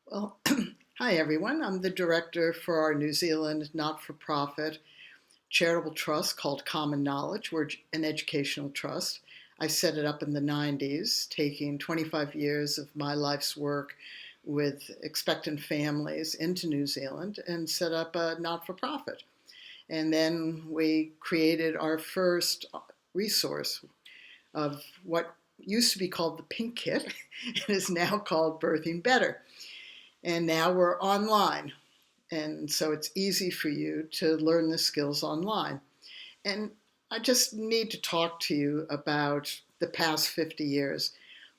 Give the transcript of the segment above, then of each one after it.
Well, hi everyone. I'm the director for our New Zealand not-for-profit charitable trust called Common Knowledge. We're an educational trust. I set it up in the 90s, taking 25 years of my life's work with expectant families into New Zealand and set up a not-for-profit. And then we created our first resource of what used to be called the Pink Kit and is now called Birthing Better. And now we're online. And so it's easy for you to learn the skills online. And I just need to talk to you about the past 50 years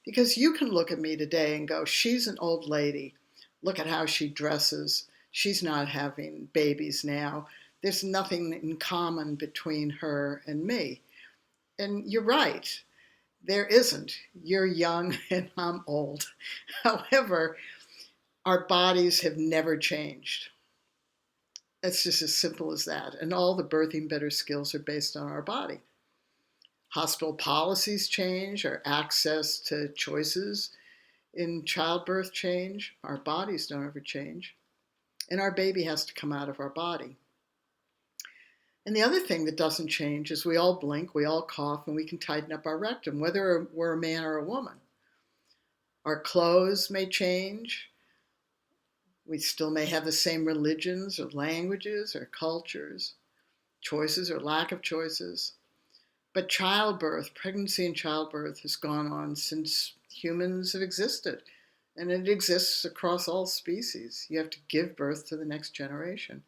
because you can look at me today and go, she's an old lady. Look at how she dresses. She's not having babies now. There's nothing in common between her and me. And you're right. There isn't. You're young and I'm old. However, our bodies have never changed. It's just as simple as that. And all the birthing better skills are based on our body. Hospital policies change, our access to choices in childbirth change. Our bodies don't ever change. And our baby has to come out of our body. And the other thing that doesn't change is we all blink, we all cough, and we can tighten up our rectum, whether we're a man or a woman. Our clothes may change. We still may have the same religions or languages or cultures, choices or lack of choices. But childbirth, pregnancy and childbirth has gone on since humans have existed. And it exists across all species. You have to give birth to the next generation.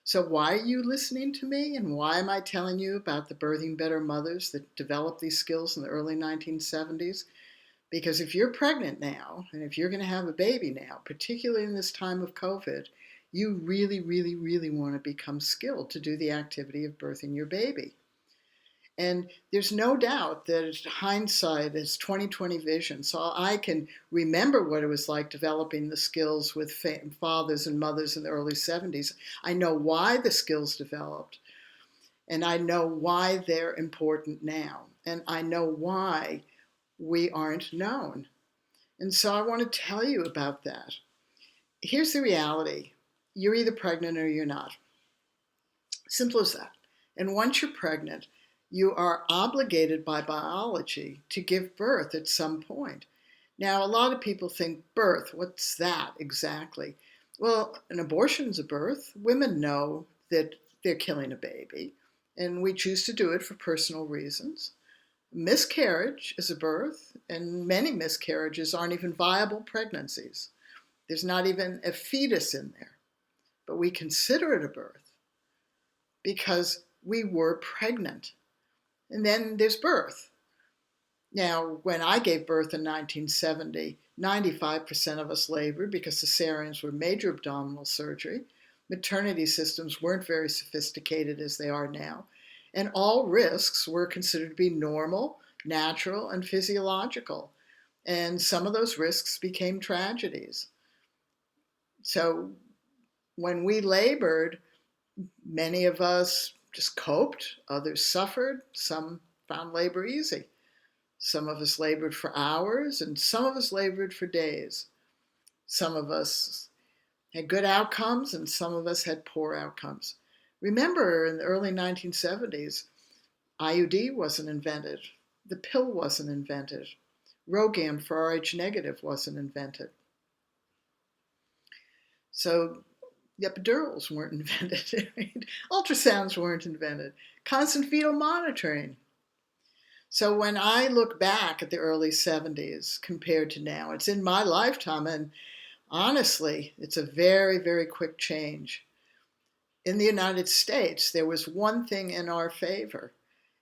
So why are you listening to me? And why am I telling you about the Birthing Better mothers that developed these skills in the early 1970s? Because if you're pregnant now, and if you're going to have a baby now, particularly in this time of COVID, you really, really, really want to become skilled to do the activity of birthing your baby. And there's no doubt that hindsight is 20/20 vision. So I can remember what it was like developing the skills with fathers and mothers in the early 70s. I know why the skills developed, and I know why they're important now. And I know why we aren't known. And so I want to tell you about that. Here's the reality. You're either pregnant or you're not. Simple as that. And once you're pregnant, you are obligated by biology to give birth at some point. Now, a lot of people think birth, what's that exactly? Well, an abortion's a birth. Women know that they're killing a baby, and we choose to do it for personal reasons. Miscarriage is a birth, and many miscarriages aren't even viable pregnancies. There's not even a fetus in there, but we consider it a birth because we were pregnant. And then there's birth. Now, when I gave birth in 1970, 95% of us labored because cesareans were major abdominal surgery. Maternity systems weren't very sophisticated as they are now. And all risks were considered to be normal, natural, and physiological. And some of those risks became tragedies. So when we labored, many of us just coped, others suffered, some found labor easy. Some of us labored for hours, and some of us labored for days. Some of us had good outcomes, and some of us had poor outcomes. Remember, in the early 1970s, IUD wasn't invented. The pill wasn't invented. Rogam for Rh negative wasn't invented. So the epidurals weren't invented. Right? Ultrasounds weren't invented. Constant fetal monitoring. So when I look back at the early 70s compared to now, it's in my lifetime, and honestly, it's a very, very quick change. In the United States, there was one thing in our favor,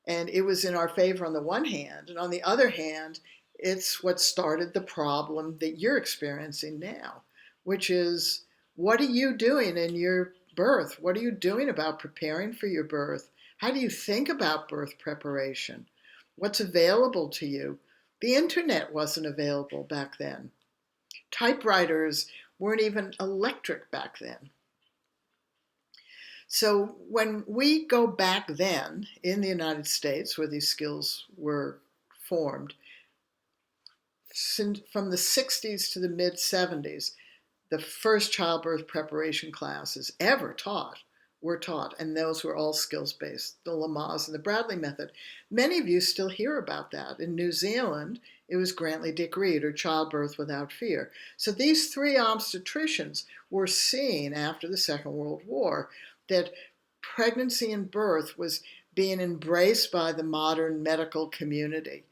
and it was in our favor on the one hand, and on the other hand, it's what started the problem that you're experiencing now, which is, what are you doing in your birth? What are you doing about preparing for your birth? How do you think about birth preparation? What's available to you? The internet wasn't available back then. Typewriters weren't even electric back then. So when we go back then in the United States, where these skills were formed, from the 60s to the mid 70s, the first childbirth preparation classes ever taught were taught, and those were all skills-based, the Lamaze and the Bradley method. Many of you still hear about that. In New Zealand, it was Grantley Dick Reed, or Childbirth Without Fear. So these three obstetricians were seeing after the Second World War that pregnancy and birth was being embraced by the modern medical community.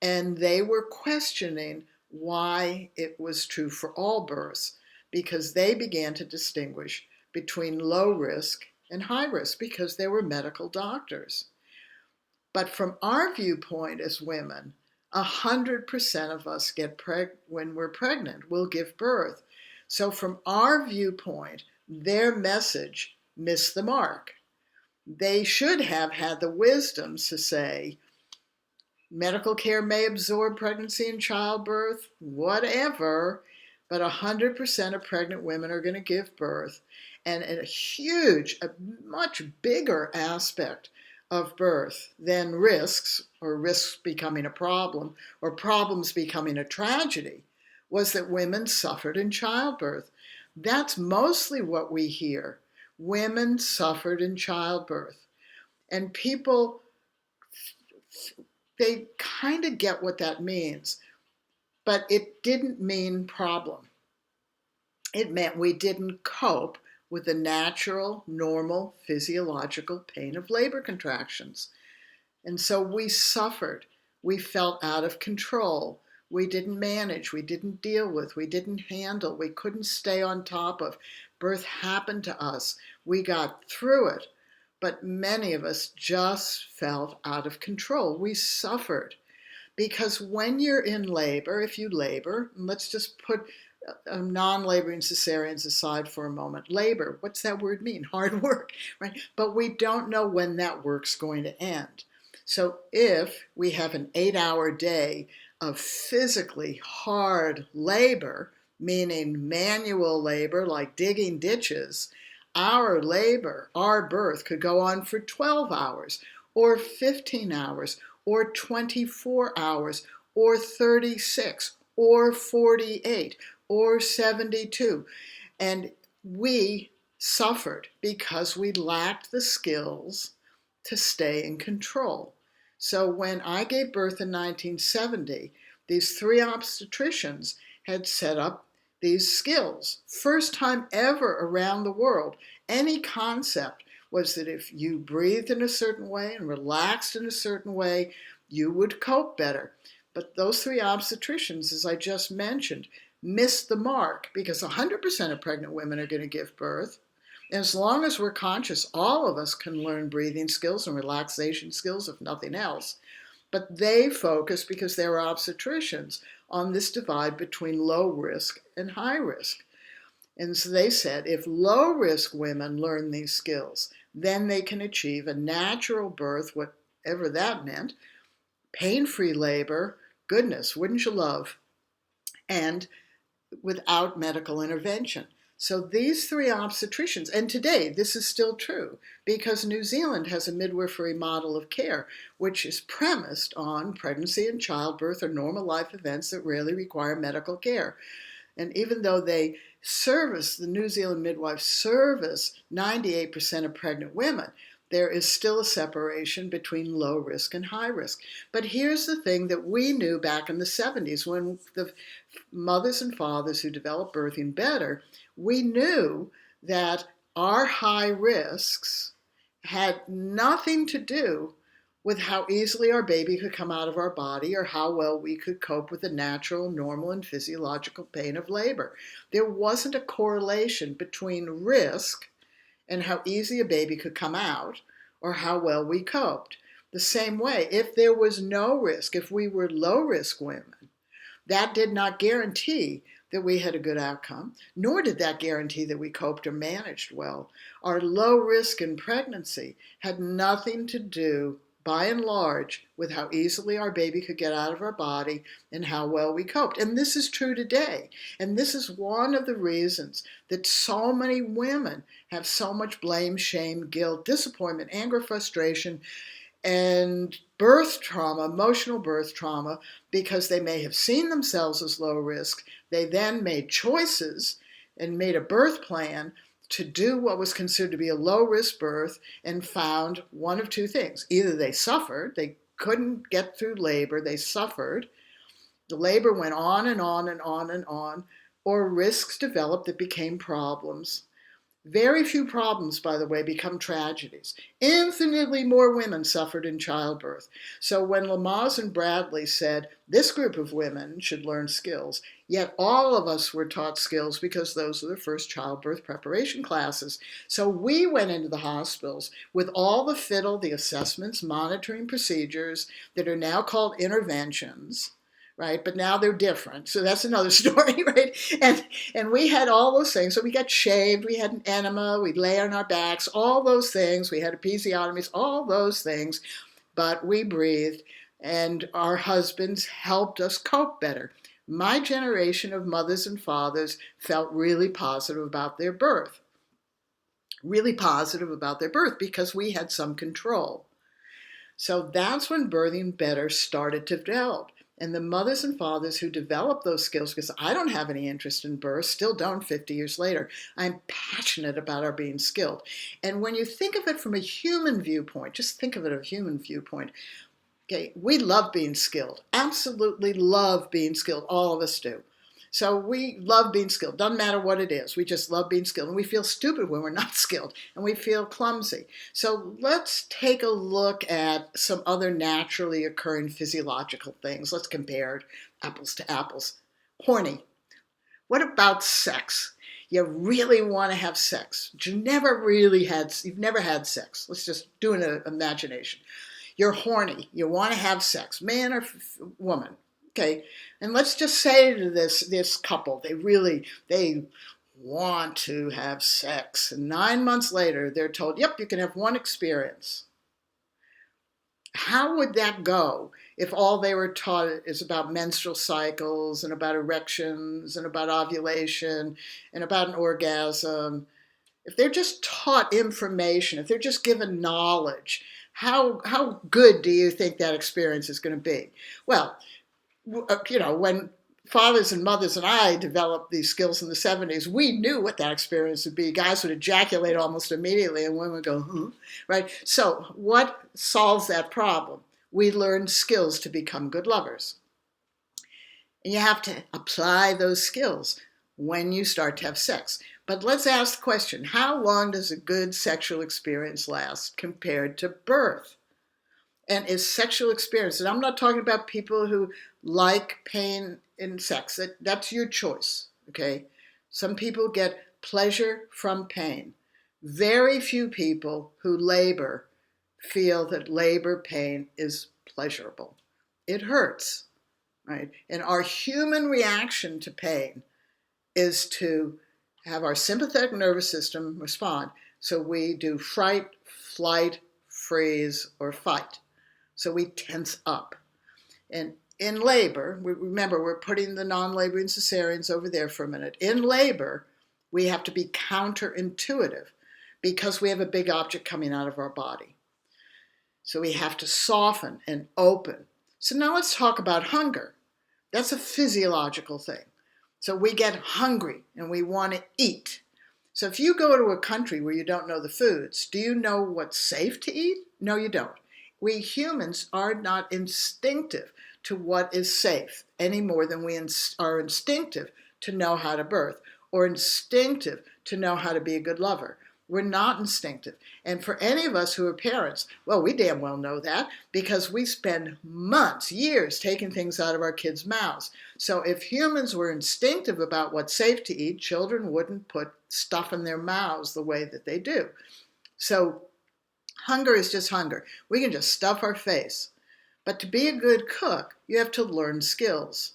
And they were questioning why it was true for all births, because they began to distinguish between low risk and high risk because they were medical doctors. But from our viewpoint as women, 100% of us get when we're pregnant, we'll give birth. So from our viewpoint, their message missed the mark. They should have had the wisdom to say, medical care may absorb pregnancy and childbirth, whatever, but 100% of pregnant women are going to give birth. And a much bigger aspect of birth than risks, or risks becoming a problem, or problems becoming a tragedy, was that women suffered in childbirth. That's mostly what we hear. Women suffered in childbirth. And people, they kind of get what that means, but it didn't mean problem. It meant we didn't cope with the natural, normal, physiological pain of labor contractions. And so we suffered. We felt out of control. We didn't manage. We didn't deal with. We didn't handle. We couldn't stay on top of. Birth happened to us. We got through it. But many of us just felt out of control. We suffered. Because when you're in labor, if you labor, and let's just put non-laboring cesareans aside for a moment. Labor, what's that word mean? Hard work, right? But we don't know when that work's going to end. So if we have an 8-hour day of physically hard labor, meaning manual labor like digging ditches, our labor, our birth could go on for 12 hours or 15 hours or 24 hours or 36 or 48 or 72. And we suffered because we lacked the skills to stay in control. So when I gave birth in 1970, these three obstetricians had set up these skills. First time ever around the world. Any concept was that if you breathed in a certain way and relaxed in a certain way, you would cope better. But those three obstetricians, as I just mentioned, missed the mark because 100% of pregnant women are going to give birth. And as long as we're conscious, all of us can learn breathing skills and relaxation skills, if nothing else. But they focus, because they're obstetricians, on this divide between low risk and high risk. And so they said, if low risk women learn these skills, then they can achieve a natural birth, whatever that meant, pain-free labor, goodness, wouldn't you love, and without medical intervention. So these three obstetricians, and today this is still true because New Zealand has a midwifery model of care, which is premised on pregnancy and childbirth or normal life events that rarely require medical care. And even though they service, the New Zealand midwives service 98% of pregnant women, there is still a separation between low risk and high risk. But here's the thing that we knew back in the 70s when the mothers and fathers who developed birthing better, we knew that our high risks had nothing to do with how easily our baby could come out of our body or how well we could cope with the natural, normal, and physiological pain of labor. There wasn't a correlation between risk and how easy a baby could come out or how well we coped. The same way, if there was no risk, if we were low-risk women, that did not guarantee that we had a good outcome, nor did that guarantee that we coped or managed well. Our low risk in pregnancy had nothing to do, by and large, with how easily our baby could get out of our body and how well we coped. And this is true today. And this is one of the reasons that so many women have so much blame, shame, guilt, disappointment, anger, frustration, and birth trauma, emotional birth trauma, because they may have seen themselves as low risk. They then made choices and made a birth plan to do what was considered to be a low-risk birth, and found one of two things. Either they suffered, they couldn't get through labor, they suffered, the labor went on and on and on and on, or risks developed that became problems. Very few problems, by the way, become tragedies. Infinitely more women suffered in childbirth. So when Lamaze and Bradley said this group of women should learn skills, yet all of us were taught skills because those were the first childbirth preparation classes. So we went into the hospitals with all the fiddle, the assessments, monitoring procedures that are now called interventions, right? But now they're different. So that's another story, right? And we had all those things. So we got shaved, we had an enema, we'd lay on our backs, all those things. We had episiotomies, all those things. But we breathed, and our husbands helped us cope better. My generation of mothers and fathers felt really positive about their birth. Really positive about their birth because we had some control. So that's when birthing better started to develop. And the mothers and fathers who developed those skills, because I don't have any interest in birth, still don't 50 years later. I'm passionate about our being skilled. And when you think of it from a human viewpoint, just think of it as a human viewpoint. Okay, we love being skilled. Absolutely love being skilled. All of us do. So we love being skilled. Doesn't matter what it is. We just love being skilled. And we feel stupid when we're not skilled. And we feel clumsy. So let's take a look at some other naturally occurring physiological things. Let's compare apples to apples. Horny. What about sex? You really want to have sex. But you've never had sex. Let's just do an imagination. You're horny. You want to have sex. Man or woman. Okay, and let's just say to this couple, they want to have sex. And 9 months later, they're told, yep, you can have one experience. How would that go if all they were taught is about menstrual cycles and about erections and about ovulation and about an orgasm? If they're just taught information, if they're just given knowledge, how good do you think that experience is going to be? Well, when fathers and mothers and I developed these skills in the 70s, we knew what that experience would be. Guys would ejaculate almost immediately, and women would go, right? So what solves that problem? We learn skills to become good lovers. And you have to apply those skills when you start to have sex. But let's ask the question, how long does a good sexual experience last compared to birth? And is sexual experience, and I'm not talking about people who like pain in sex. That's your choice, okay? Some people get pleasure from pain. Very few people who labor feel that labor pain is pleasurable. It hurts, right? And our human reaction to pain is to have our sympathetic nervous system respond. So we do fright, flight, freeze, or fight. So we tense up. And in labor, remember, we're putting the non-laboring cesareans over there for a minute. In labor, we have to be counterintuitive because we have a big object coming out of our body. So we have to soften and open. So now let's talk about hunger. That's a physiological thing. So we get hungry and we want to eat. So if you go to a country where you don't know the foods, do you know what's safe to eat? No, you don't. We humans are not instinctive to what is safe any more than we are instinctive to know how to birth or instinctive to know how to be a good lover. We're not instinctive. And for any of us who are parents, well, we damn well know that because we spend months, years taking things out of our kids' mouths. So if humans were instinctive about what's safe to eat, children wouldn't put stuff in their mouths the way that they do. So hunger is just hunger. We can just stuff our face. But to be a good cook, you have to learn skills.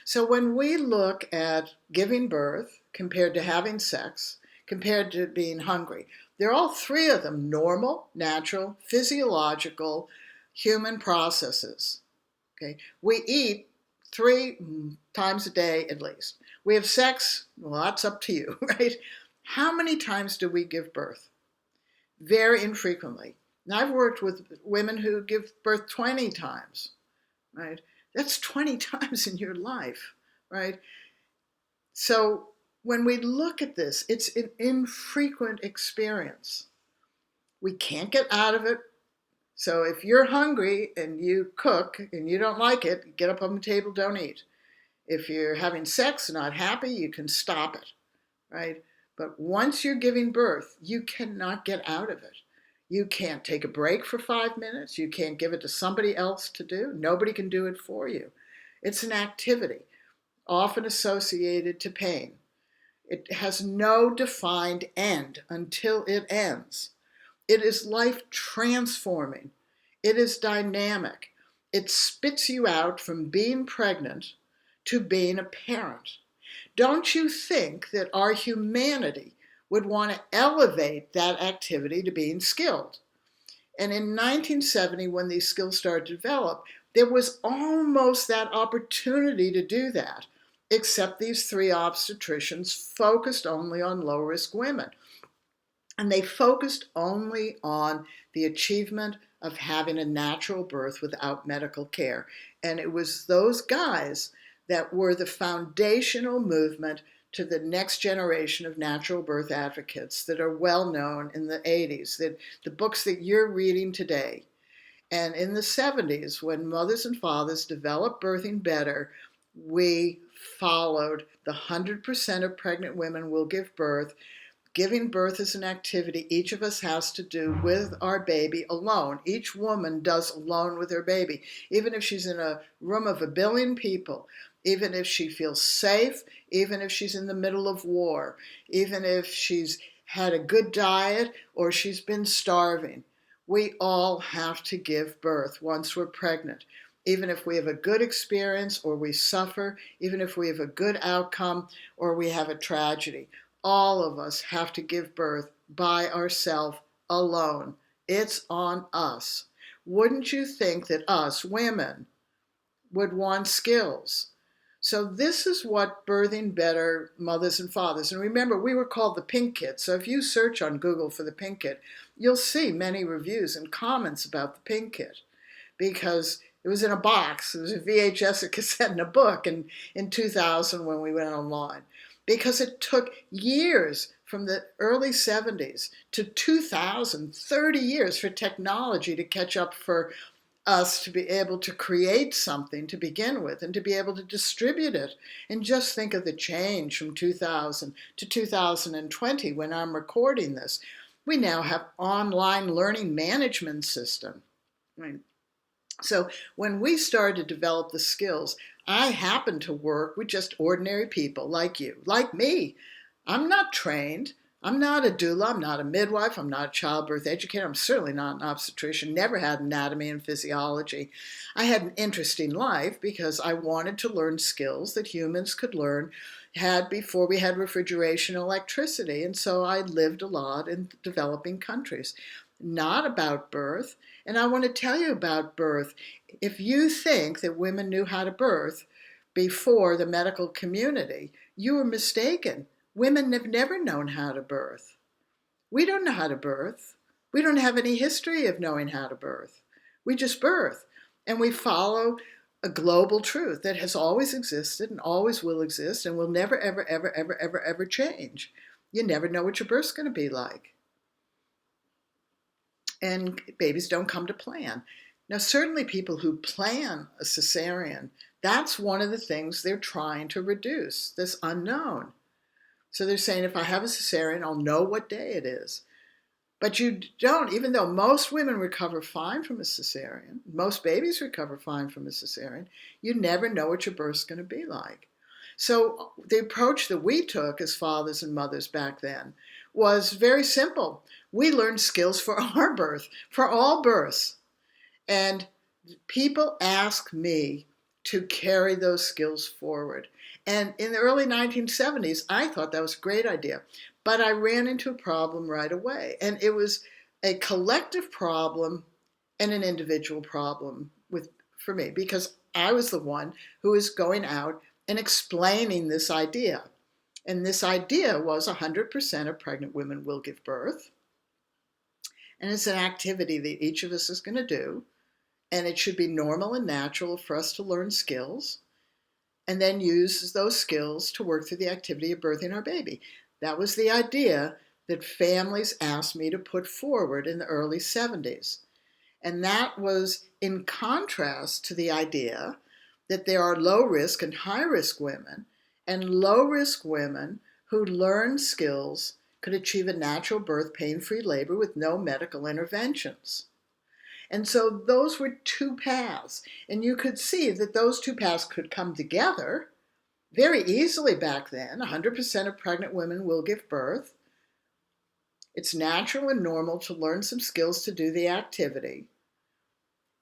So when we look at giving birth compared to having sex, compared to being hungry, they're all three of them normal, natural, physiological, human processes. Okay? We eat 3 times a day at least. We have sex, well, that's up to you, right? How many times do we give birth? Very infrequently. Now, I've worked with women who give birth 20 times, right? That's 20 times in your life, right? So When we look at this, it's an infrequent experience. We can't get out of it. So if you're hungry and you cook and you don't like it, get up on the table, don't eat. If you're having sex, not happy, you can stop it, right? But once you're giving birth, you cannot get out of it. You can't take a break for 5 minutes. You can't give it to somebody else to do. Nobody can do it for you. It's an activity, often associated to pain. It has no defined end until it ends. It is life transforming. It is dynamic. It spits you out from being pregnant to being a parent. Don't you think that our humanity would want to elevate that activity to being skilled? And in 1970, when these skills started to develop, there was almost that opportunity to do that, except these three obstetricians focused only on low-risk women. And they focused only on the achievement of having a natural birth without medical care. And it was those guys that were the foundational movement to the next generation of natural birth advocates that are well known in the 80s, that the books that you're reading today. And in the 70s, when mothers and fathers developed Birthing Better, we followed the 100% of pregnant women will give birth. Giving birth is an activity each of us has to do with our baby alone. Each woman does alone with her baby, even if she's in a room of 1 billion people, even if she feels safe, even if she's in the middle of war, even if she's had a good diet or she's been starving. We all have to give birth once we're pregnant. Even if we have a good experience or we suffer, even if we have a good outcome or we have a tragedy. All of us have to give birth by ourselves alone. It's on us. Wouldn't you think that us, women, would want skills? So this is what Birthing Better mothers and fathers, and remember, we were called the Pink Kit. So if you search on Google for the Pink Kit, you'll see many reviews and comments about the Pink Kit because it was in a box. It was a VHS, a cassette, and a book in 2000 when we went online. Because it took years from the early 70s to 2000, 30 years for technology to catch up for us to be able to create something to begin with and to be able to distribute it. And just think of the change from 2000 to 2020 when I'm recording this. We now have online learning management system. Right? So when we started to develop the skills, I happened to work with just ordinary people like you, like me. I'm not trained. I'm not a doula. I'm not a midwife. I'm not a childbirth educator. I'm certainly not an obstetrician. Never had anatomy and physiology. I had an interesting life because I wanted to learn skills that humans could learn had before we had refrigeration and electricity. And so I lived a lot in developing countries. Not about birth. And I want to tell you about birth. If you think that women knew how to birth before the medical community, you are mistaken. Women have never known how to birth. We don't know how to birth. We don't have any history of knowing how to birth. We just birth. And we follow a global truth that has always existed and always will exist and will never, ever, ever, ever, ever, ever change. You never know what your birth's going to be like. And babies don't come to plan. Now, certainly people who plan a cesarean, that's one of the things they're trying to reduce, this unknown. So they're saying, if I have a cesarean, I'll know what day it is. But you don't, even though most women recover fine from a cesarean, most babies recover fine from a cesarean, you never know what your birth's going to be like. So the approach that we took as fathers and mothers back then was very simple. We learned skills for our birth, for all births. And people ask me to carry those skills forward. And in the early 1970s, I thought that was a great idea. But I ran into a problem right away. And it was a collective problem and an individual problem for me, because I was the one who was going out and explaining this idea. And this idea was 100% of pregnant women will give birth. And it's an activity that each of us is going to do. And it should be normal and natural for us to learn skills. and then use those skills to work through the activity of birthing our baby. That was the idea that families asked me to put forward in the early 70s. And that was in contrast to the idea that there are low risk and high risk women, and low risk women who learn skills could achieve a natural birth, pain-free labor with no medical interventions. And so those were two paths. And you could see that those two paths could come together very easily back then. 100% of pregnant women will give birth. It's natural and normal to learn some skills to do the activity.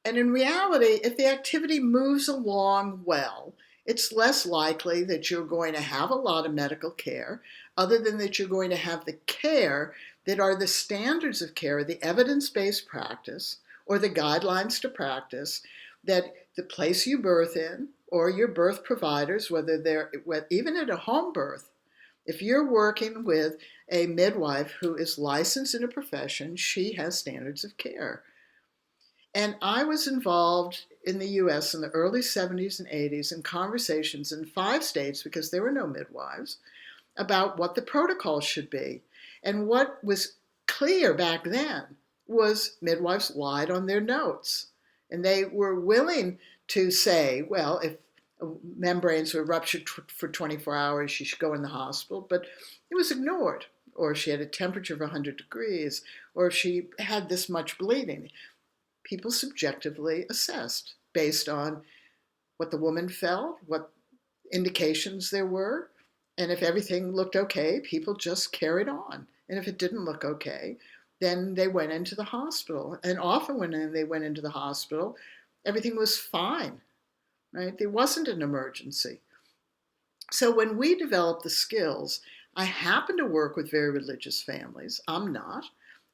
And in reality, if the activity moves along well, it's less likely that you're going to have a lot of medical care, other than that you're going to have the care that are the standards of care, the evidence-based practice, or the guidelines to practice that the place you birth in, or your birth providers, whether they're even at a home birth, if you're working with a midwife who is licensed in a profession, she has standards of care. And I was involved in the US in the early 70s and 80s in conversations in 5 states, because there were no midwives, about what the protocol should be. And what was clear back then was midwives lied on their notes. And they were willing to say, well, if membranes were ruptured for 24 hours, she should go in the hospital. But it was ignored. Or she had a temperature of 100 degrees, or she had this much bleeding. People subjectively assessed based on what the woman felt, what indications there were. And if everything looked okay, people just carried on. And if it didn't look okay, then they went into the hospital. And often when they went into the hospital, everything was fine, right? There wasn't an emergency. So when we developed the skills, I happened to work with very religious families. I'm not.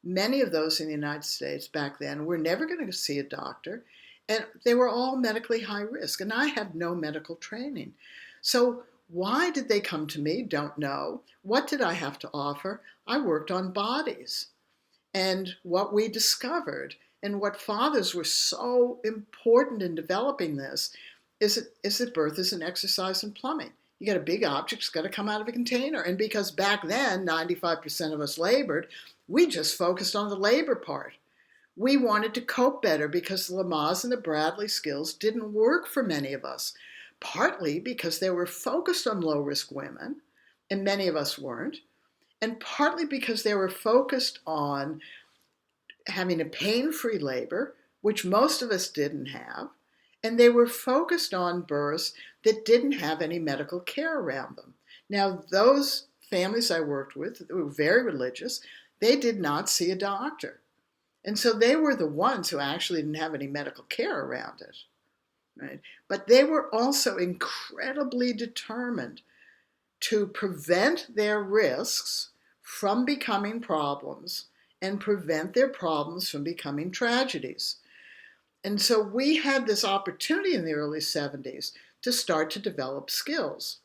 Many of those in the United States back then were never going to see a doctor, and they were all medically high risk, and I had no medical training. So why did they come to me? Don't know. What did I have to offer? I worked on bodies. And what we discovered, and what fathers were so important in developing this, is that birth is an exercise in plumbing. You got a big object, it's got to come out of a container. And because back then, 95% of us labored, we just focused on the labor part. We wanted to cope better because the Lamaze and the Bradley skills didn't work for many of us, partly because they were focused on low-risk women, and many of us weren't, and partly because they were focused on having a pain-free labor, which most of us didn't have, and they were focused on births that didn't have any medical care around them. Now, those families I worked with were very religious. They did not see a doctor. And so they were the ones who actually didn't have any medical care around it, right? But they were also incredibly determined to prevent their risks from becoming problems and prevent their problems from becoming tragedies. And so we had this opportunity in the early 70s to start to develop skills.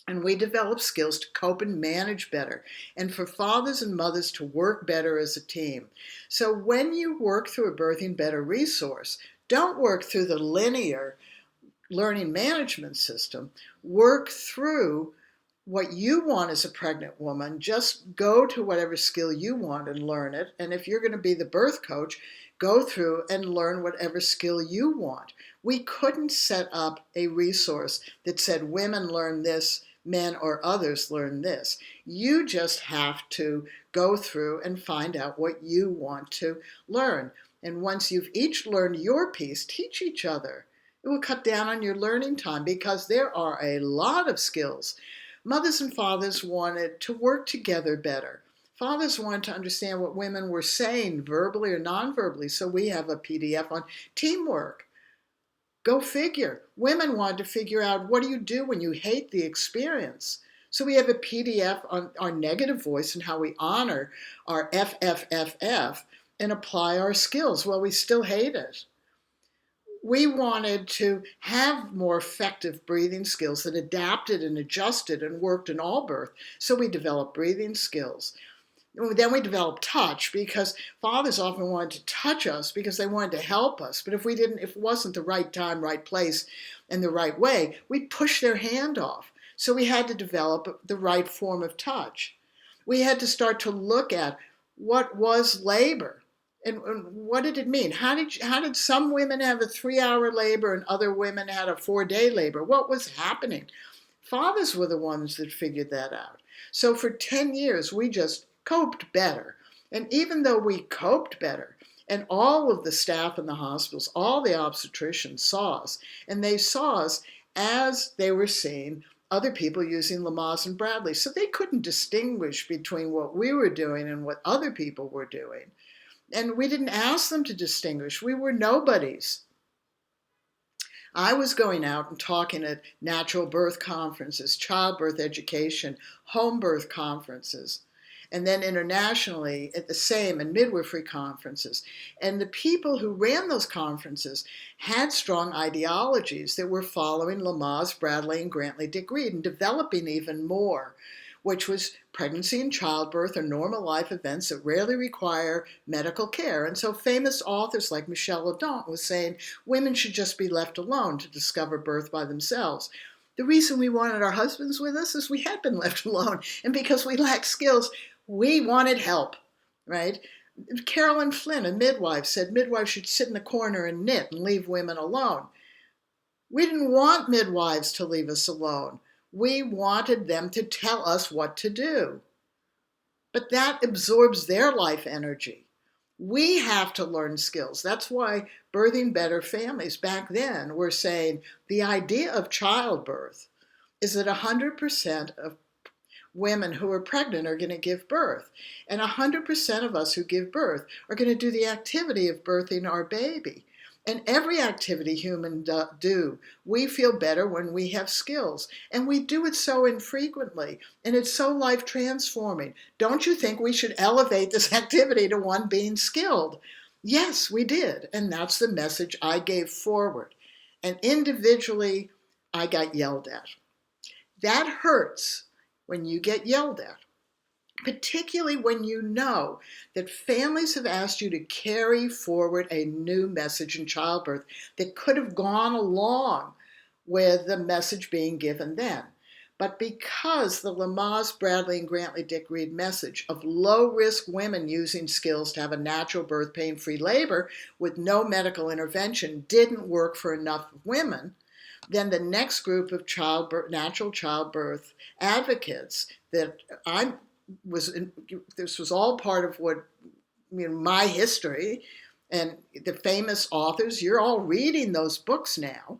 And we developed skills to cope and manage better, and for fathers and mothers to work better as a team. So when you work through a Birthing Better resource, don't work through the linear learning management system. Work through what you want as a pregnant woman. Just go to whatever skill you want and learn it. And if you're going to be the birth coach, go through and learn whatever skill you want. We couldn't set up a resource that said women learn this, men or others learn this. You just have to go through and find out what you want to learn. And once you've each learned your piece, teach each other. It will cut down on your learning time, because there are a lot of skills. Mothers and fathers wanted to work together better. Fathers wanted to understand what women were saying verbally or non-verbally, so we have a PDF on teamwork. Go figure. Women wanted to figure out, what do you do when you hate the experience? So we have a PDF on our negative voice and how we honor our FFFF and apply our skills. Well, we still hate it. We wanted to have more effective breathing skills that adapted and adjusted and worked in all birth. So we developed breathing skills. Then we developed touch because fathers often wanted to touch us because they wanted to help us. But if it wasn't the right time, right place, and the right way, we'd push their hand off. So we had to develop the right form of touch. We had to start to look at what was labor and what did it mean? How did some women have a 3-hour labor and other women had a 4-day labor? What was happening? Fathers were the ones that figured that out. So for 10 years, we just coped better. And even though we coped better, and all of the staff in the hospitals, all the obstetricians saw us, and they saw us as they were seeing other people using Lamaze and Bradley. So they couldn't distinguish between what we were doing and what other people were doing. And we didn't ask them to distinguish. We were nobodies. I was going out and talking at natural birth conferences, childbirth education, home birth conferences, and then internationally at the same and midwifery conferences. And the people who ran those conferences had strong ideologies that were following Lamaze, Bradley, and Grantley Dick Reed and developing even more, which was pregnancy and childbirth are normal life events that rarely require medical care. And so famous authors like Michel Ledant was saying women should just be left alone to discover birth by themselves. The reason we wanted our husbands with us is we had been left alone. And because we lacked skills, we wanted help, right? Carolyn Flynn, a midwife, said midwives should sit in the corner and knit and leave women alone. We didn't want midwives to leave us alone. We wanted them to tell us what to do. But that absorbs their life energy. We have to learn skills. That's why Birthing Better Families back then were saying the idea of childbirth is that 100% of women who are pregnant are going to give birth. And 100% of us who give birth are going to do the activity of birthing our baby. And every activity humans do, we feel better when we have skills. And we do it so infrequently. And it's so life transforming. Don't you think we should elevate this activity to one being skilled? Yes, we did. And that's the message I gave forward. And individually, I got yelled at. That hurts when you get yelled at. Particularly when you know that families have asked you to carry forward a new message in childbirth that could have gone along with the message being given then. But because the Lamaze, Bradley, and Grantley Dick Reed message of low-risk women using skills to have a natural birth, pain-free labor with no medical intervention didn't work for enough women, then the next group of natural childbirth advocates that this was all part of what, my history, and the famous authors, you're all reading those books now,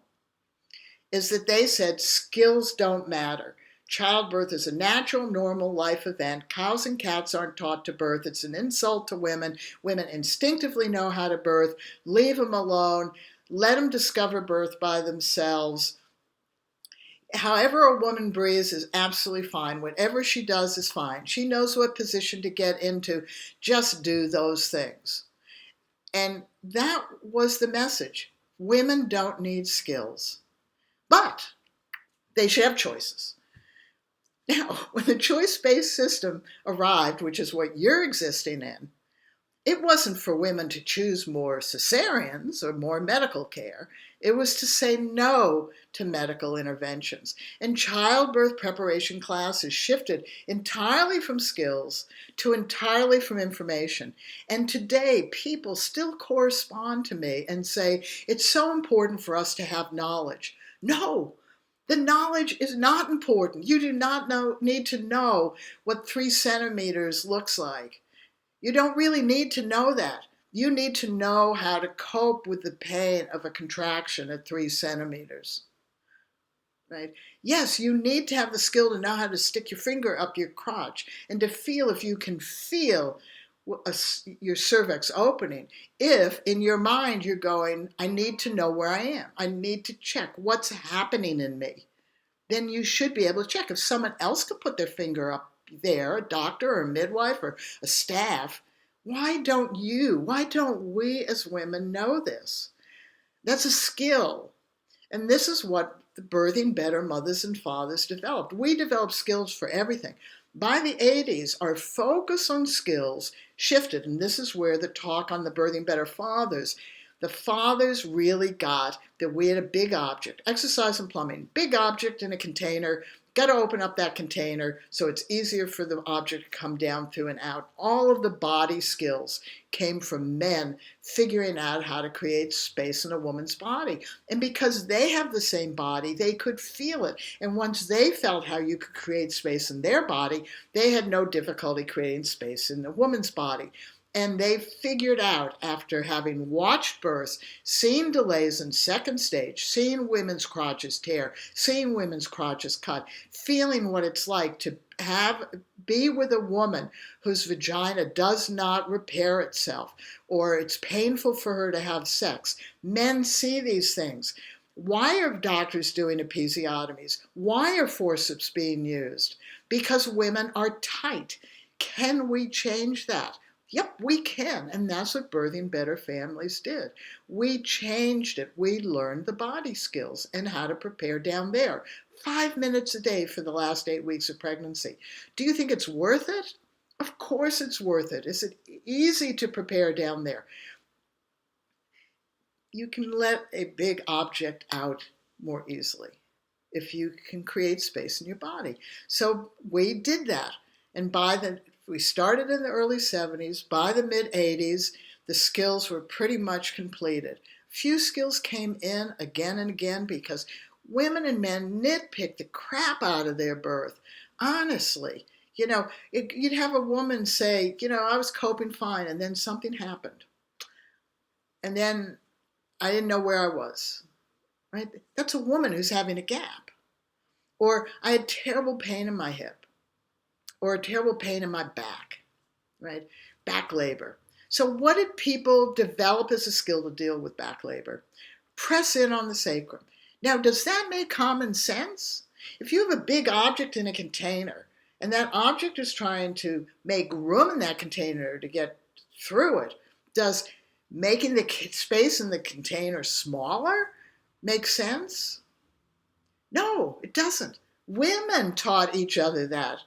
is that they said skills don't matter. Childbirth is a natural, normal life event. Cows and cats aren't taught to birth. It's an insult to women. Women instinctively know how to birth. Leave them alone. Let them discover birth by themselves. However a woman breathes is absolutely fine. Whatever she does is fine. She knows what position to get into. Just do those things. And that was the message. Women don't need skills, but they should have choices. Now, when the choice-based system arrived, which is what you're existing in, it wasn't for women to choose more cesareans or more medical care. It was to say no to medical interventions. And childbirth preparation classes shifted entirely from skills to entirely from information. And today, people still correspond to me and say, it's so important for us to have knowledge. No, the knowledge is not important. You do not need to know what 3 centimeters looks like. You don't really need to know that. You need to know how to cope with the pain of a contraction at 3 centimeters, right? Yes, you need to have the skill to know how to stick your finger up your crotch and to feel if you can feel your cervix opening. If in your mind you're going, I need to know where I am. I need to check what's happening in me. Then you should be able to check. If someone else could put their finger up there, a doctor or a midwife or a staff, why don't you? Why don't we as women know this? That's a skill. And this is what the Birthing Better mothers and fathers developed. We developed skills for everything. By the 80s, our focus on skills shifted, and this is where the talk on the Birthing Better fathers, the fathers really got that we had a big object, exercise and plumbing, big object in a container, got to open up that container so it's easier for the object to come down through and out. All of the body skills came from men figuring out how to create space in a woman's body. And because they have the same body, they could feel it. And once they felt how you could create space in their body, they had no difficulty creating space in the woman's body. And they figured out, after having watched births, seen delays in second stage, seeing women's crotches tear, seeing women's crotches cut, feeling what it's like to be with a woman whose vagina does not repair itself, or it's painful for her to have sex. Men see these things. Why are doctors doing episiotomies? Why are forceps being used? Because women are tight. Can we change that? Yep, we can, and that's what Birthing Better families did. We changed it. We learned the body skills and how to prepare down there. 5 minutes a day for the last 8 weeks of pregnancy. Do you think it's worth it? Of course it's worth it. Is it easy to prepare down there? You can let a big object out more easily if you can create space in your body. So we did that, and we started in the early 70s. By the mid-80s, the skills were pretty much completed. Few skills came in again and again because women and men nitpick the crap out of their birth. Honestly, you'd have a woman say, I was coping fine, and then something happened. And then I didn't know where I was, right? That's a woman who's having a gap. Or I had terrible pain in my hip. Or a terrible pain in my back, right? Back labor. So what did people develop as a skill to deal with back labor? Press in on the sacrum. Now, does that make common sense? If you have a big object in a container, and that object is trying to make room in that container to get through it, does making the space in the container smaller make sense? No, it doesn't. Women taught each other that.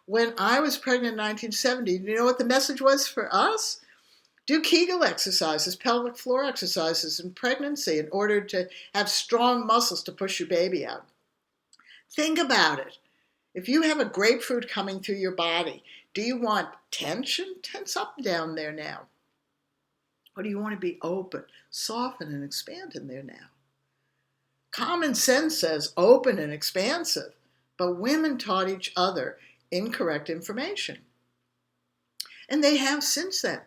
When I was pregnant in 1970, you know what the message was for us? Do Kegel exercises, pelvic floor exercises in pregnancy in order to have strong muscles to push your baby out. Think about it. If you have a grapefruit coming through your body, do you want tension? Tense up down there now. Or do you want to be open, soften, and expand in there now? Common sense says open and expansive, but women taught each other incorrect information. And they have since then.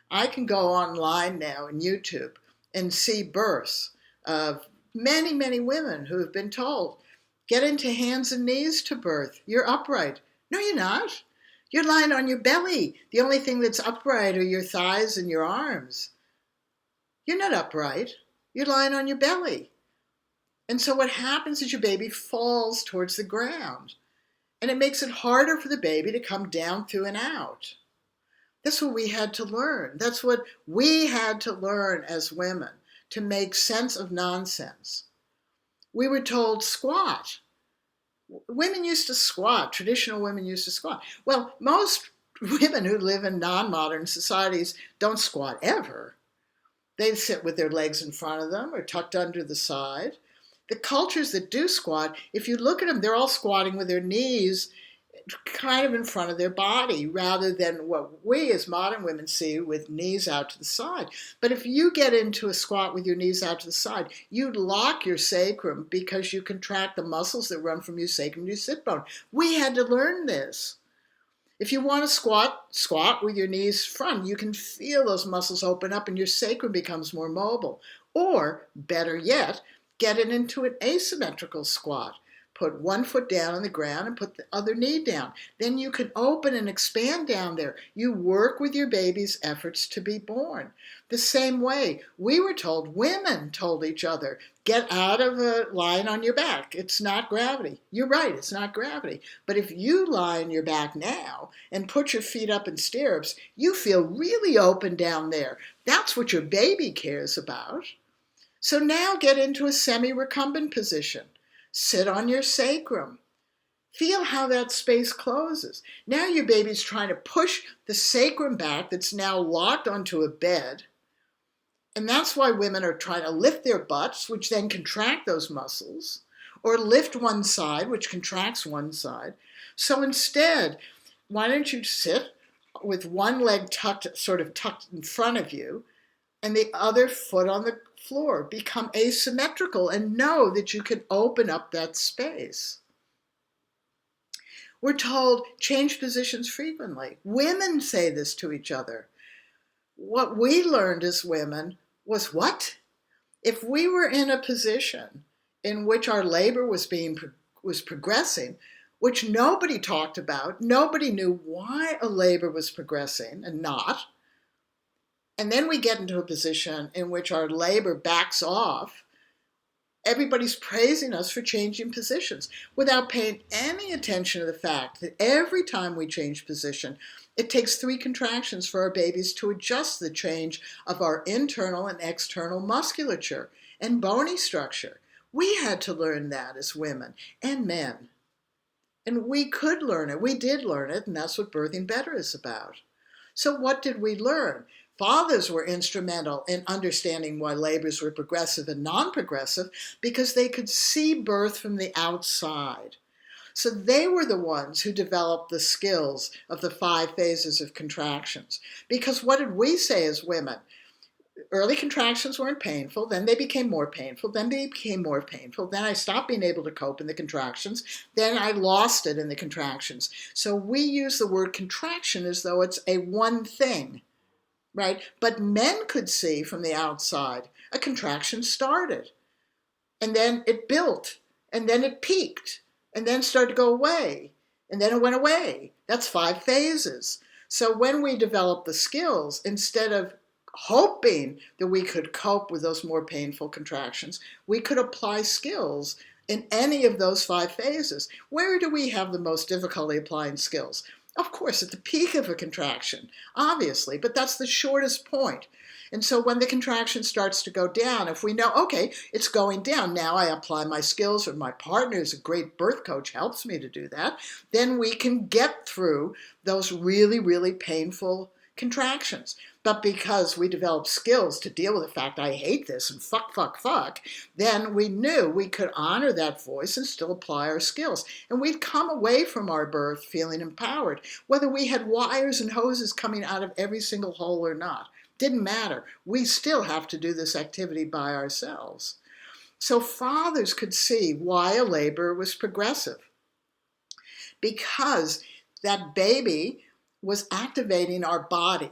I can go online now on YouTube and see births of many, many women who have been told, get into hands and knees to birth. You're upright. No, you're not. You're lying on your belly. The only thing that's upright are your thighs and your arms. You're not upright. You're lying on your belly. And so what happens is your baby falls towards the ground. And it makes it harder for the baby to come down through and out. That's what we had to learn. That's what we had to learn as women to make sense of nonsense. We were told squat. Women used to squat. Traditional women used to squat. Well, most women who live in non-modern societies don't squat ever. They sit with their legs in front of them or tucked under the side. The cultures that do squat, if you look at them, they're all squatting with their knees kind of in front of their body rather than what we as modern women see with knees out to the side. But if you get into a squat with your knees out to the side, you lock your sacrum because you contract the muscles that run from your sacrum to your sit bone. We had to learn this. If you want to squat with your knees front, you can feel those muscles open up and your sacrum becomes more mobile. Or, better yet, get it into an asymmetrical squat. Put one foot down on the ground and put the other knee down. Then you can open and expand down there. You work with your baby's efforts to be born. The same way, we were told, women told each other, get out of lying on your back. It's not gravity. You're right, it's not gravity. But if you lie on your back now and put your feet up in stirrups, you feel really open down there. That's what your baby cares about. So now get into a semi-recumbent position. Sit on your sacrum. Feel how that space closes. Now your baby's trying to push the sacrum back that's now locked onto a bed. And that's why women are trying to lift their butts, which then contract those muscles, or lift one side, which contracts one side. So instead, why don't you sit with one leg sort of tucked in front of you, and the other foot on the floor? Become asymmetrical and know that you can open up that space. We're told change positions frequently. Women say this to each other. What we learned as women was what? If we were in a position in which our labor was progressing, which nobody talked about, nobody knew why a labor was progressing and not, and then we get into a position in which our labor backs off, everybody's praising us for changing positions without paying any attention to the fact that every time we change position, it takes 3 contractions for our babies to adjust the change of our internal and external musculature and bony structure. We had to learn that as women and men. And we could learn it. We did learn it, and that's what Birthing Better is about. So what did we learn? Fathers were instrumental in understanding why labors were progressive and non-progressive because they could see birth from the outside. So they were the ones who developed the skills of the 5 phases of contractions. Because what did we say as women? Early contractions weren't painful, then they became more painful, then they became more painful, then I stopped being able to cope in the contractions, then I lost it in the contractions. So we use the word contraction as though it's a one thing. Right? But men could see from the outside a contraction started, and then it built, and then it peaked, and then started to go away, and then it went away. That's 5 phases. So when we developed the skills, instead of hoping that we could cope with those more painful contractions, we could apply skills in any of those 5 phases. Where do we have the most difficulty applying skills? Of course, at the peak of a contraction, obviously, but that's the shortest point. And so when the contraction starts to go down, if we know, okay, it's going down, now I apply my skills, or my partner is a great birth coach, helps me to do that, then we can get through those really, really painful contractions. But because we developed skills to deal with the fact I hate this and fuck, then we knew we could honor that voice and still apply our skills. And we'd come away from our birth feeling empowered, whether we had wires and hoses coming out of every single hole or not. Didn't matter. We still have to do this activity by ourselves. So fathers could see why a labor was progressive, because that baby was activating our body.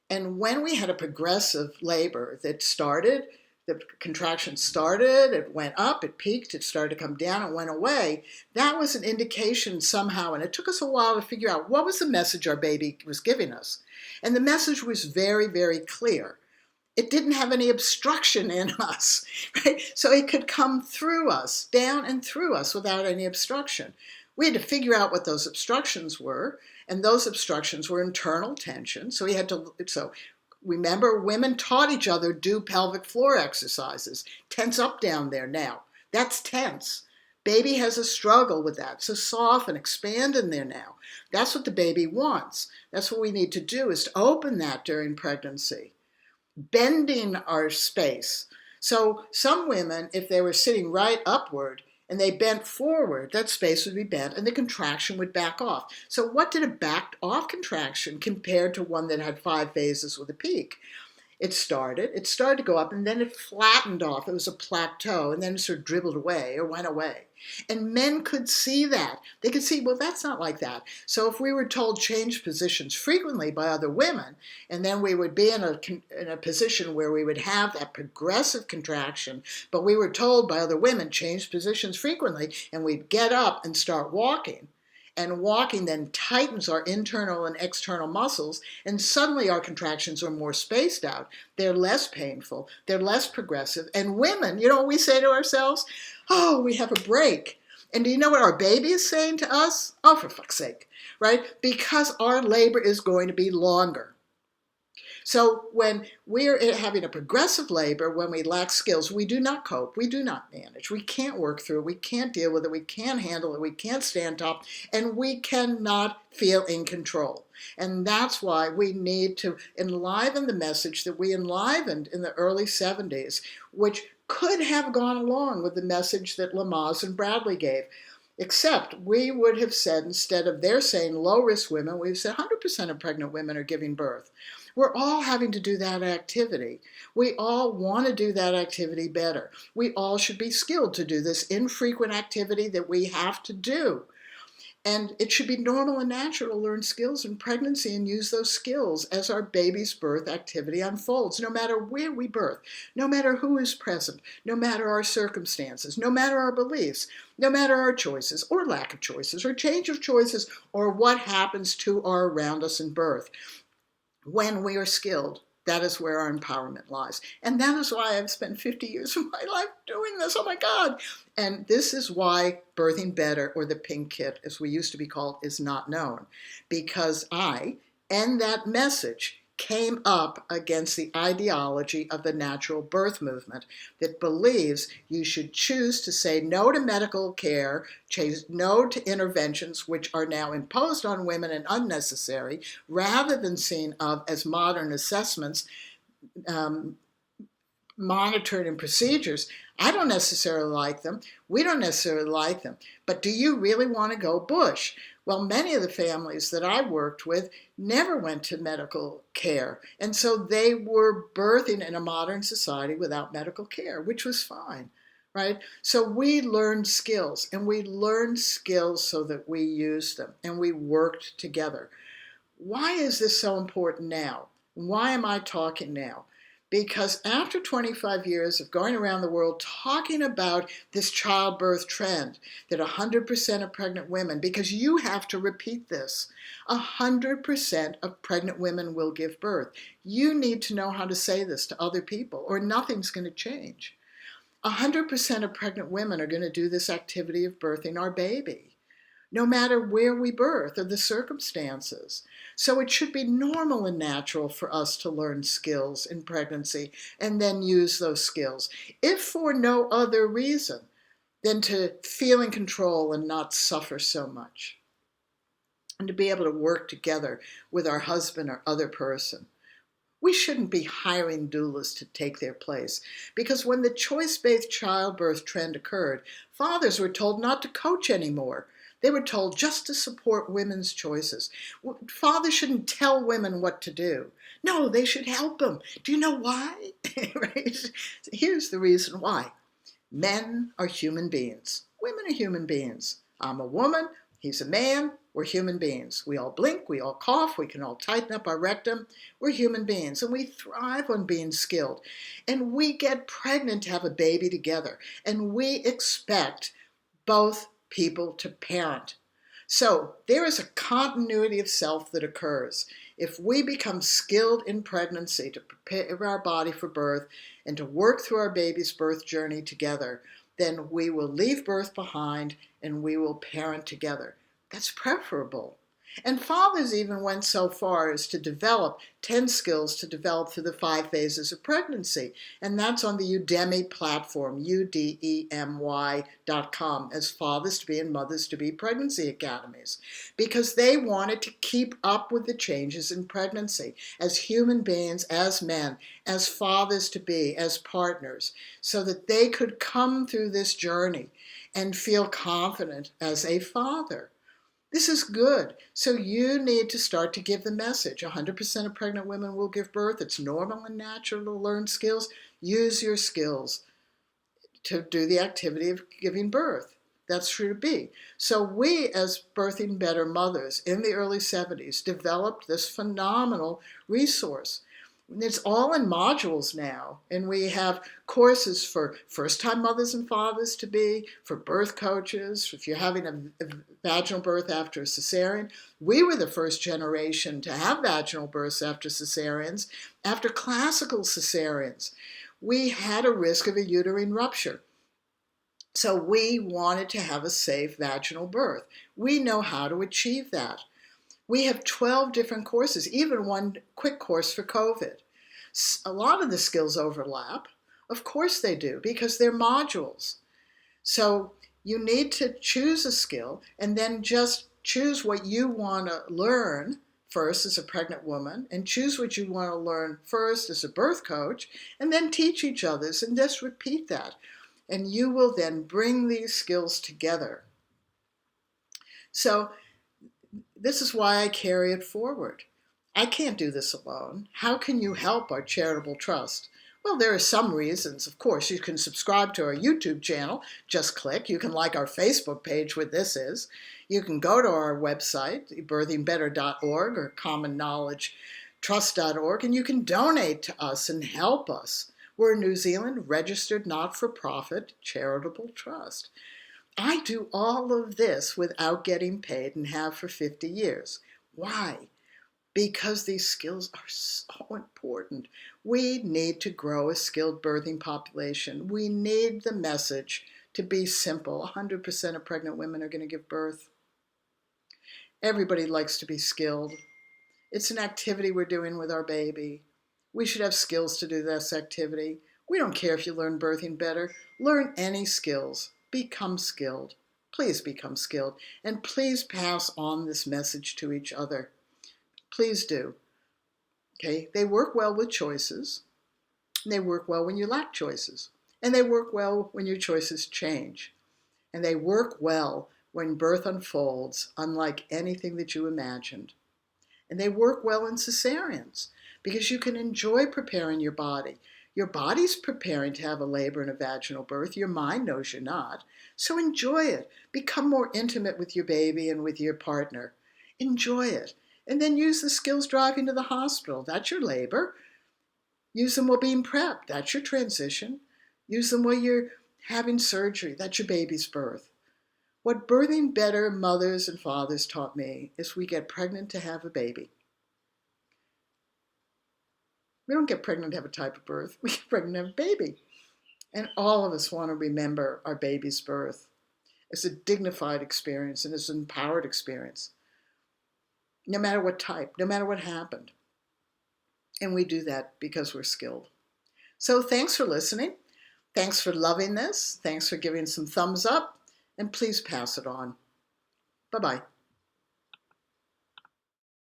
And when we had a progressive labor that started, the contraction started, it went up, it peaked, it started to come down, it went away, that was an indication somehow, and it took us a while to figure out what was the message our baby was giving us. And the message was very, very clear. It didn't have any obstruction in us, right? So it could come through us, down and through us without any obstruction. We had to figure out what those obstructions were, and those obstructions were internal tension. So remember, women taught each other do pelvic floor exercises. Tense up down there now. That's tense. Baby has a struggle with that. So soften, expand in there now. That's what the baby wants. That's what we need to do, is to open that during pregnancy. Bending our space. So some women, if they were sitting right upward, and they bent forward, that space would be bent and the contraction would back off. So what did a backed off contraction compared to one that had 5 phases with a peak? It started to go up, and then it flattened off. It was a plateau, and then it sort of dribbled away or went away. And men could see that. They could see, well, that's not like that. So if we were told change positions frequently by other women, and then we would be in a position where we would have that progressive contraction, but we were told by other women change positions frequently, and we'd get up and start walking. And walking then tightens our internal and external muscles, and suddenly our contractions are more spaced out. They're less painful, they're less progressive. And women, you know what we say to ourselves? Oh, we have a break. And do you know what our baby is saying to us? Oh, for fuck's sake, right? Because our labor is going to be longer. So when we're having a progressive labor, when we lack skills, we do not cope, we do not manage, we can't work through it, we can't deal with it, we can't handle it, we can't stand up, and we cannot feel in control. And that's why we need to enliven the message that we enlivened in the early 70s, which could have gone along with the message that Lamaze and Bradley gave. Except we would have said, instead of they're saying low-risk women, we've said 100% of pregnant women are giving birth. We're all having to do that activity. We all want to do that activity better. We all should be skilled to do this infrequent activity that we have to do. And it should be normal and natural to learn skills in pregnancy and use those skills as our baby's birth activity unfolds, no matter where we birth, no matter who is present, no matter our circumstances, no matter our beliefs, no matter our choices or lack of choices or change of choices or what happens to or around us in birth. When we are skilled, that is where our empowerment lies. And that is why I've spent 50 years of my life doing this. Oh my God. And this is why Birthing Better, or the Pink Kit, as we used to be called, is not known. Because I and that message came up against the ideology of the natural birth movement that believes you should choose to say no to medical care, no to interventions which are now imposed on women and unnecessary, rather than seen of as modern assessments, monitored and procedures. I don't necessarily like them. We don't necessarily like them. But do you really want to go bush? Well, many of the families that I worked with never went to medical care. And so they were birthing in a modern society without medical care, which was fine, right? So we learned skills, and we learned skills so that we used them, and we worked together. Why is this so important now? Why am I talking now? Because after 25 years of going around the world talking about this childbirth trend, that 100% of pregnant women, because you have to repeat this, 100% of pregnant women will give birth. You need to know how to say this to other people, or nothing's going to change. 100% of pregnant women are going to do this activity of birthing our baby, no matter where we birth or the circumstances. So it should be normal and natural for us to learn skills in pregnancy and then use those skills, if for no other reason than to feel in control and not suffer so much, and to be able to work together with our husband or other person. We shouldn't be hiring doulas to take their place, because when the choice-based childbirth trend occurred, fathers were told not to coach anymore. They were told just to support women's choices. Fathers shouldn't tell women what to do. No, they should help them. Do you know why? Right? Here's the reason why. Men are human beings. Women are human beings. I'm a woman. He's a man. We're human beings. We all blink. We all cough. We can all tighten up our rectum. We're human beings, and we thrive on being skilled. And we get pregnant to have a baby together, and we expect both people to parent. So there is a continuity of self that occurs. If we become skilled in pregnancy to prepare our body for birth and to work through our baby's birth journey together, then we will leave birth behind and we will parent together. That's preferable. And fathers even went so far as to develop 10 skills to develop through the 5 phases of pregnancy. And that's on the Udemy platform, udemy.com, as Fathers to Be and Mothers to Be Pregnancy Academies, because they wanted to keep up with the changes in pregnancy as human beings, as men, as fathers to be, as partners, so that they could come through this journey and feel confident as a father. This is good. So you need to start to give the message. 100% of pregnant women will give birth. It's normal and natural to learn skills. Use your skills to do the activity of giving birth. That's true to be. So we, as Birthing Better mothers in the early 70s, developed this phenomenal resource. It's all in modules now, and we have courses for first-time mothers and fathers to be, for birth coaches, if you're having a vaginal birth after a cesarean. We were the first generation to have vaginal births after cesareans, after classical cesareans. We had a risk of a uterine rupture. So we wanted to have a safe vaginal birth. We know how to achieve that. We have 12 different courses, even one quick course for COVID. A lot of the skills overlap. Of course they do, because they're modules. So you need to choose a skill and then just choose what you want to learn first as a pregnant woman, and choose what you want to learn first as a birth coach, and then teach each other's, and just repeat that. And you will then bring these skills together. So this is why I carry it forward. I can't do this alone. How can you help our charitable trust? Well, there are some reasons. Of course, you can subscribe to our YouTube channel. Just click. You can like our Facebook page where this is. You can go to our website, birthingbetter.org or commonknowledgetrust.org, and you can donate to us and help us. We're a New Zealand registered not-for-profit charitable trust. I do all of this without getting paid and have for 50 years. Why? Because these skills are so important. We need to grow a skilled birthing population. We need the message to be simple. 100% of pregnant women are going to give birth. Everybody likes to be skilled. It's an activity we're doing with our baby. We should have skills to do this activity. We don't care if you learn birthing better. Learn any skills. Become skilled. Please become skilled. And please pass on this message to each other. Please do. Okay? They work well with choices. And they work well when you lack choices. And they work well when your choices change. And they work well when birth unfolds, unlike anything that you imagined. And they work well in cesareans because you can enjoy preparing your body. Your body's preparing to have a labor and a vaginal birth. Your mind knows you're not. So enjoy it. Become more intimate with your baby and with your partner. Enjoy it. And then use the skills driving to the hospital. That's your labor. Use them while being prepped. That's your transition. Use them while you're having surgery. That's your baby's birth. What Birthing Better mothers and fathers taught me is we get pregnant to have a baby. We don't get pregnant to have a type of birth. We get pregnant to have a baby. And all of us want to remember our baby's birth. It's a dignified experience and it's an empowered experience. No matter what type, no matter what happened. And we do that because we're skilled. So thanks for listening. Thanks for loving this. Thanks for giving some thumbs up. And please pass it on. Bye-bye.